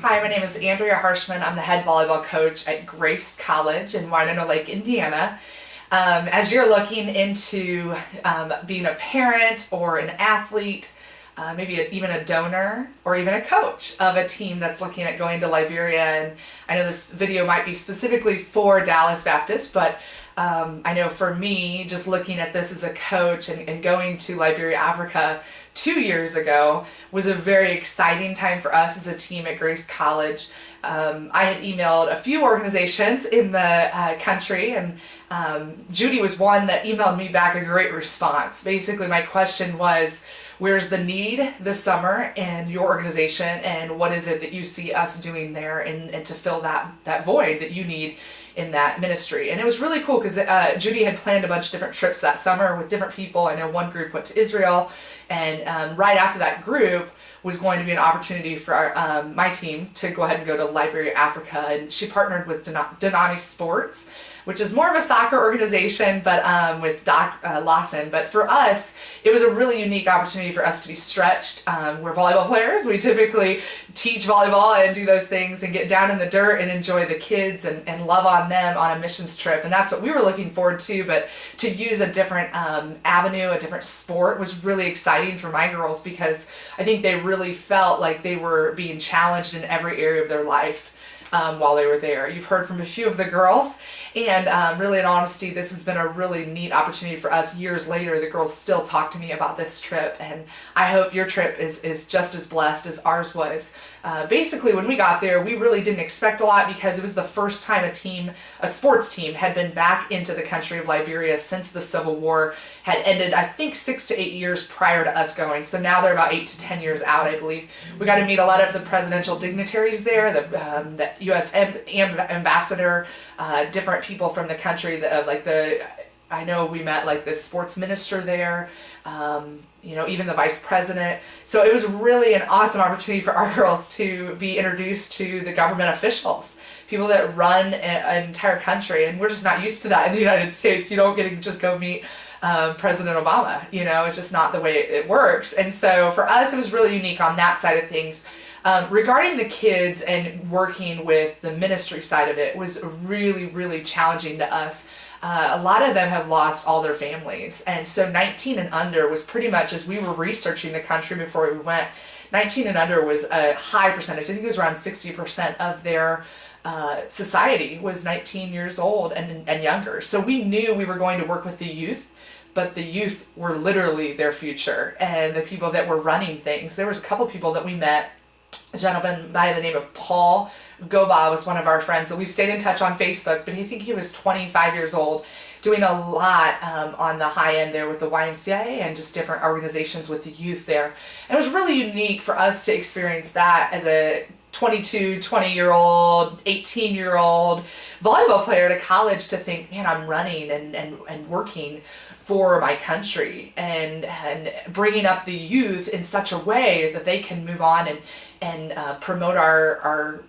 Hi, my name is Andrea Harshman. I'm the head volleyball coach at Grace College in Winona Lake, Indiana. As you're looking into being a parent or an athlete, maybe even a donor or even a coach of a team that's looking at going to Liberia, and I know this video might be specifically for Dallas Baptist, but I know for me, just looking at this as a coach and going to Liberia, Africa 2 years ago was a very exciting time for us as a team at Grace College. I had emailed a few organizations in the country, and Judy was one that emailed me back a great response. Basically, my question was, where's the need this summer in your organization, and what is it that you see us doing there and to fill that void that you need in that ministry? And it was really cool because Judy had planned a bunch of different trips that summer with different people. I know one group went to Israel, and right after that group was going to be an opportunity for my team to go ahead and go to Liberia, Africa. And she partnered with Donani Sports, which is more of a soccer organization, but with Doc Lawson. But for us, it was a really unique opportunity for us to be stretched. We're volleyball players. We typically teach volleyball and do those things and get down in the dirt and enjoy the kids and love on them on a missions trip. And that's what we were looking forward to. But to use a different avenue, a different sport was really exciting for my girls, because I think they really felt like they were being challenged in every area of their life. While they were there. You've heard from a few of the girls, and really in honesty, this has been a really neat opportunity for us. Years later, the girls still talk to me about this trip, and I hope your trip is just as blessed as ours was. Basically, when we got there, we really didn't expect a lot, because it was the first time a sports team had been back into the country of Liberia since the Civil War had ended, I think 6 to 8 years prior to us going. So now they're about 8 to 10 years out, I believe. We got to meet a lot of the presidential dignitaries there, the U.S. ambassador, different people from the country, I know we met like the sports minister there, even the vice president. So it was really an awesome opportunity for our girls to be introduced to the government officials, people that run an entire country. And we're just not used to that in the United States. You don't get to just go meet President Obama. It's just not the way it works. And so for us, it was really unique on that side of things. Regarding the kids and working with the ministry side of it was really, really challenging to us. A lot of them have lost all their families. And so 19 and under was pretty much, as we were researching the country before we went, 19 and under was a high percentage. I think it was around 60% of their society was 19 years old and younger. So we knew we were going to work with the youth, but the youth were literally their future and the people that were running things. There was a couple people that we met. A gentleman by the name of Paul Goba was one of our friends that we stayed in touch on Facebook, but I think he was 25 years old, doing a lot on the high end there with the YMCA and just different organizations with the youth there. And it was really unique for us to experience that as a 22, 20-year-old, 18-year-old volleyball player at a college, to think, man, I'm running and working for my country and bringing up the youth in such a way that they can move on and promote our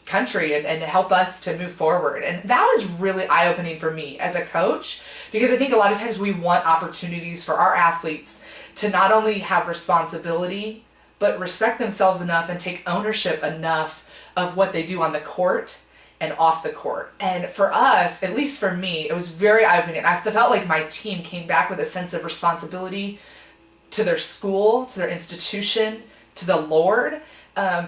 country and help us to move forward. And that was really eye-opening for me as a coach, because I think a lot of times we want opportunities for our athletes to not only have responsibility, but respect themselves enough and take ownership enough of what they do on the court and off the court. And for us, at least for me, it was very eye-opening. I felt like my team came back with a sense of responsibility to their school, to their institution, to the Lord,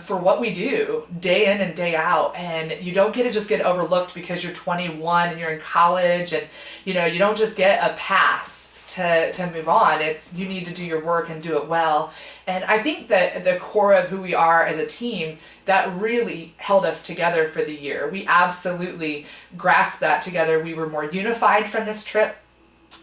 for what we do day in and day out. And you don't get to just get overlooked because you're 21 and you're in college, and you don't just get a pass to move on. It's, you need to do your work and do it well. And I think that the core of who we are as a team, that really held us together for the year. We absolutely grasped that together. We were more unified from this trip.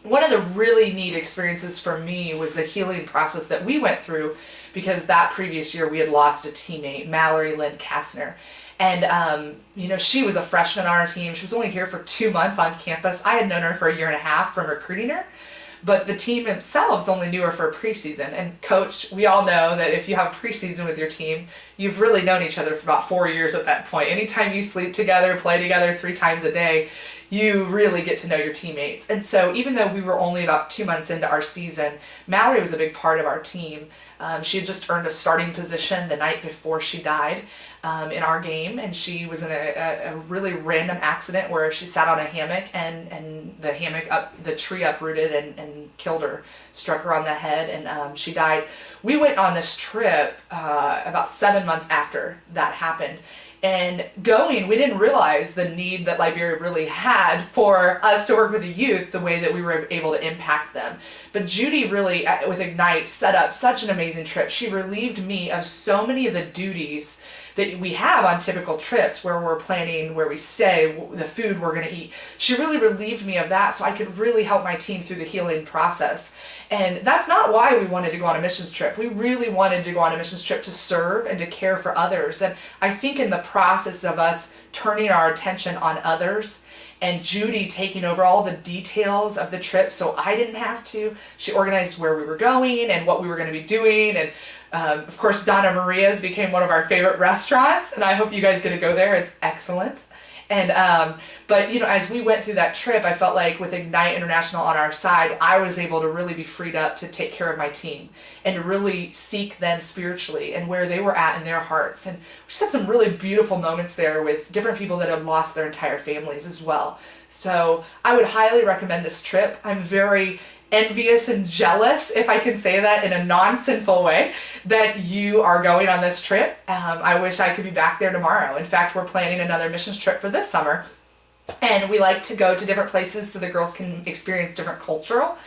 One of the really neat experiences for me was the healing process that we went through, because that previous year we had lost a teammate, Mallory Lynn Kastner. And, she was a freshman on our team. She was only here for 2 months on campus. I had known her for a year and a half from recruiting her. But the team themselves only knew her for a preseason. And coach, we all know that if you have a preseason with your team, you've really known each other for about 4 years at that point. Anytime you sleep together, play together 3 times a day, you really get to know your teammates. And so even though we were only about 2 months into our season, Mallory was a big part of our team. She had just earned a starting position the night before she died in our game, and she was in a really random accident where she sat on a hammock and the tree uprooted and killed her, struck her on the head, and she died. We went on this trip about 7 months after that happened. And we didn't realize the need that Liberia really had for us to work with the youth the way that we were able to impact them. But Judy really, with Ignite, set up such an amazing trip. She relieved me of so many of the duties that we have on typical trips where we're planning where we stay, the food we're going to eat. She really relieved me of that so I could really help my team through the healing process. And that's not why we wanted to go on a missions trip. We really wanted to go on a missions trip to serve and to care for others. And I think in the process of us turning our attention on others and Judy taking over all the details of the trip so I didn't have to, she organized where we were going and what we were going to be doing. And of course, Donna Maria's became one of our favorite restaurants, and I hope you guys get to go there. It's excellent. And but as we went through that trip, I felt like with Ignite International on our side, I was able to really be freed up to take care of my team and to really seek them spiritually and where they were at in their hearts. And we just had some really beautiful moments there with different people that had lost their entire families as well. So I would highly recommend this trip. I'm very envious and jealous, if I can say that in a non-sinful way, that you are going on this trip. I wish I could be back there tomorrow. In fact, we're planning another missions trip for this summer, and we like to go to different places so the girls can experience different cultural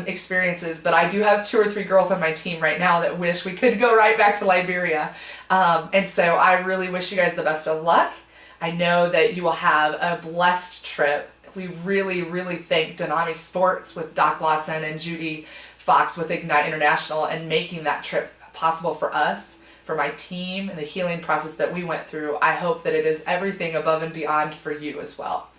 experiences. But I do have 2 or 3 girls on my team right now that wish we could go right back to Liberia. And so I really wish you guys the best of luck. I know that you will have a blessed trip. We really, really thank Denami Sports with Doc Lawson and Judy Fox with Ignite International and making that trip possible for us, for my team, and the healing process that we went through. I hope that it is everything above and beyond for you as well.